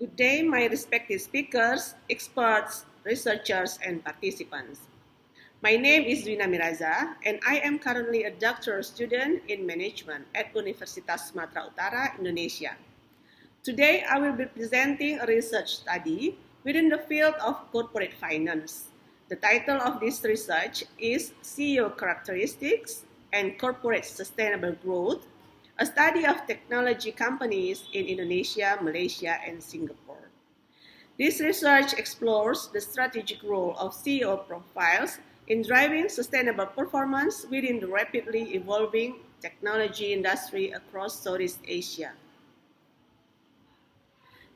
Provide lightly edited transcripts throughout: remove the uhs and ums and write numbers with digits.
Good day, my respected speakers, experts, researchers, and participants. My name is Zuwina Miraza, and I am currently a doctoral student in management at Universitas Sumatera Utara, Indonesia. Today, I will be presenting a research study within the field of corporate finance. The title of this research is CEO Characteristics and Corporate Sustainable Growth, a study of technology companies in Indonesia, Malaysia, and Singapore. This research explores the strategic role of CEO profiles in driving sustainable performance within the rapidly evolving technology industry across Southeast Asia.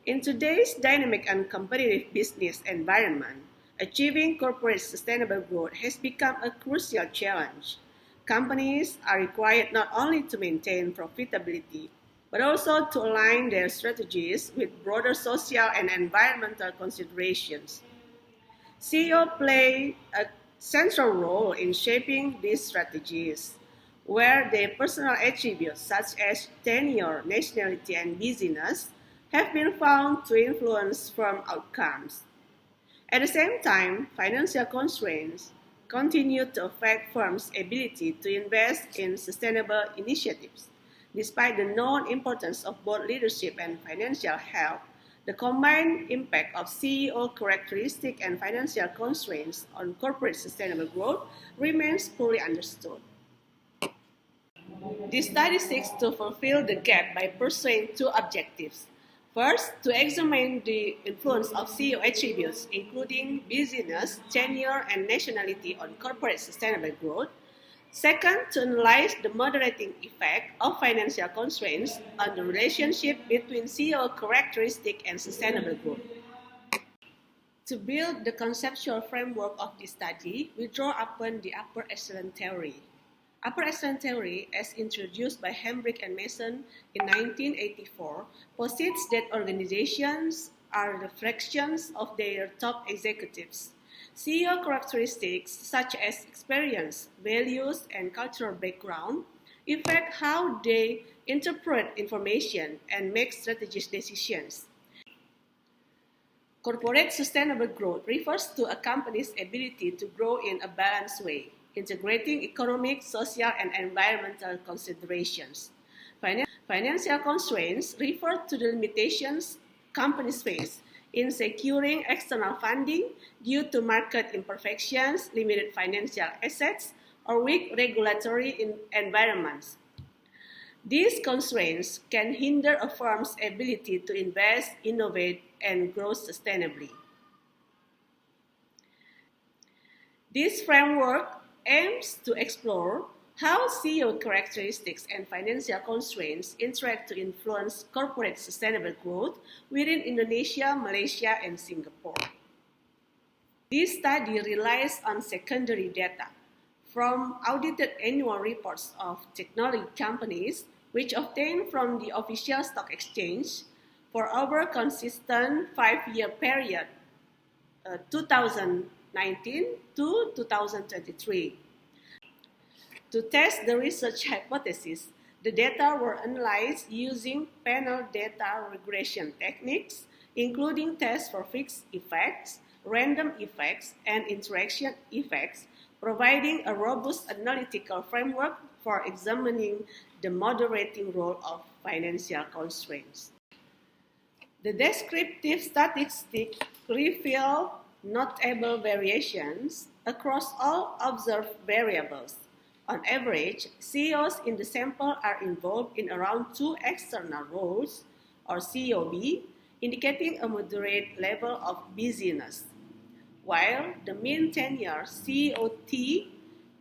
In today's dynamic and competitive business environment, achieving corporate sustainable growth has become a crucial challenge. Companies are required not only to maintain profitability, but also to align their strategies with broader social and environmental considerations. CEO play a central role in shaping these strategies, where their personal attributes such as tenure, nationality, and busyness have been found to influence firm outcomes. At the same time, financial constraints continue to affect firms' ability to invest in sustainable initiatives. Despite the known importance of both leadership and financial health, the combined impact of CEO characteristics and financial constraints on corporate sustainable growth remains poorly understood. This study seeks to fulfill the gap by pursuing two objectives. First, to examine the influence of CEO attributes, including busyness, tenure, and nationality on corporate sustainable growth. Second, to analyze the moderating effect of financial constraints on the relationship between CEO characteristics and sustainable growth. To build the conceptual framework of this study, we draw upon the upper echelon theory. Upper echelon theory, as introduced by Hambrick and Mason in 1984, posits that organizations are reflections of their top executives. CEO characteristics such as experience, values, and cultural background affect how they interpret information and make strategic decisions. Corporate sustainable growth refers to a company's ability to grow in a balanced way, integrating economic, social, and environmental considerations. Financial constraints refer to the limitations companies face in securing external funding due to market imperfections, limited financial assets, or weak regulatory environments. These constraints can hinder a firm's ability to invest, innovate, and grow sustainably. This framework aims to explore how CEO characteristics and financial constraints interact to influence corporate sustainable growth within Indonesia, Malaysia, and Singapore. This study relies on secondary data from audited annual reports of technology companies, which obtained from the official stock exchange for over a consistent 5-year period, 2019 to 2023. To test the research hypothesis, the data were analyzed using panel data regression techniques, including tests for fixed effects, random effects, and interaction effects, providing a robust analytical framework for examining the moderating role of financial constraints. The descriptive statistics reveal notable variations across all observed variables. On average, CEOs in the sample are involved in around 2 external roles, or COB, indicating a moderate level of busyness, while the mean tenure COT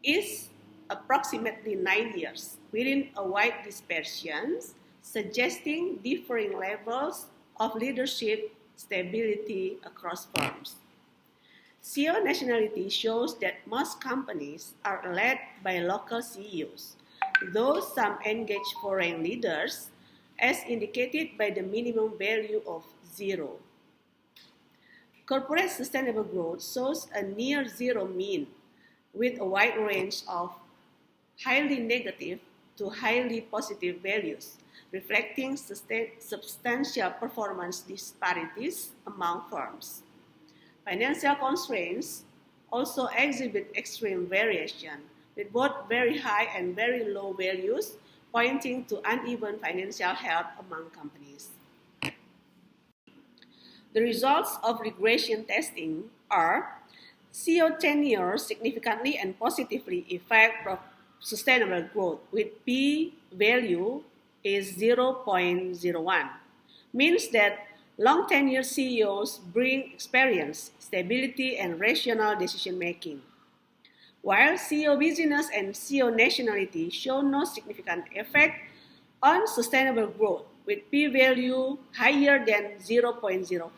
is approximately 9 years, within a wide dispersion, suggesting differing levels of leadership stability across firms. CEO nationality shows that most companies are led by local CEOs, though some engage foreign leaders, as indicated by the minimum value of 0. Corporate sustainable growth shows a near zero mean, with a wide range of highly negative to highly positive values, reflecting substantial performance disparities among firms. Financial constraints also exhibit extreme variation, with both very high and very low values, pointing to uneven financial health among companies. The results of regression testing are CEO tenure significantly and positively affect sustainable growth, with p-value is 0.01, means that long tenure CEOs bring experience, stability, and rational decision-making, while CEO busyness and CEO nationality show no significant effect on sustainable growth, with p-value higher than 0.05,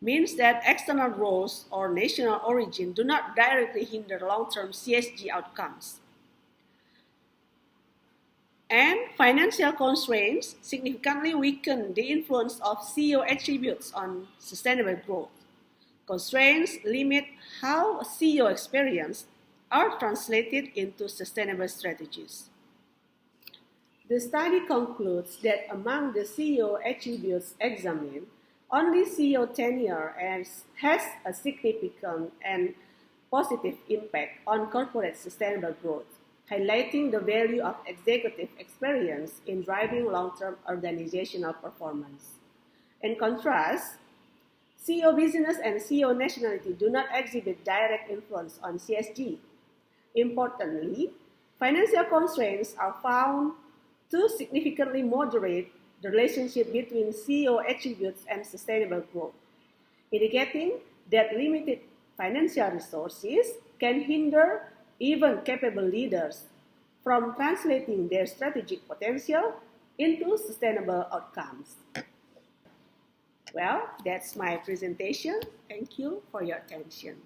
means that external roles or national origin do not directly hinder long-term CSG outcomes. And financial constraints significantly weaken the influence of CEO attributes on sustainable growth. Constraints limit how CEO experience are translated into sustainable strategies. The study concludes that among the CEO attributes examined, only CEO tenure has a significant and positive impact on corporate sustainable growth, highlighting the value of executive experience in driving long-term organizational performance. In contrast, CEO business and CEO nationality do not exhibit direct influence on CSG. Importantly, financial constraints are found to significantly moderate the relationship between CEO attributes and sustainable growth, indicating that limited financial resources can hinder even capable leaders from translating their strategic potential into sustainable outcomes. Well, that's my presentation. Thank you for your attention.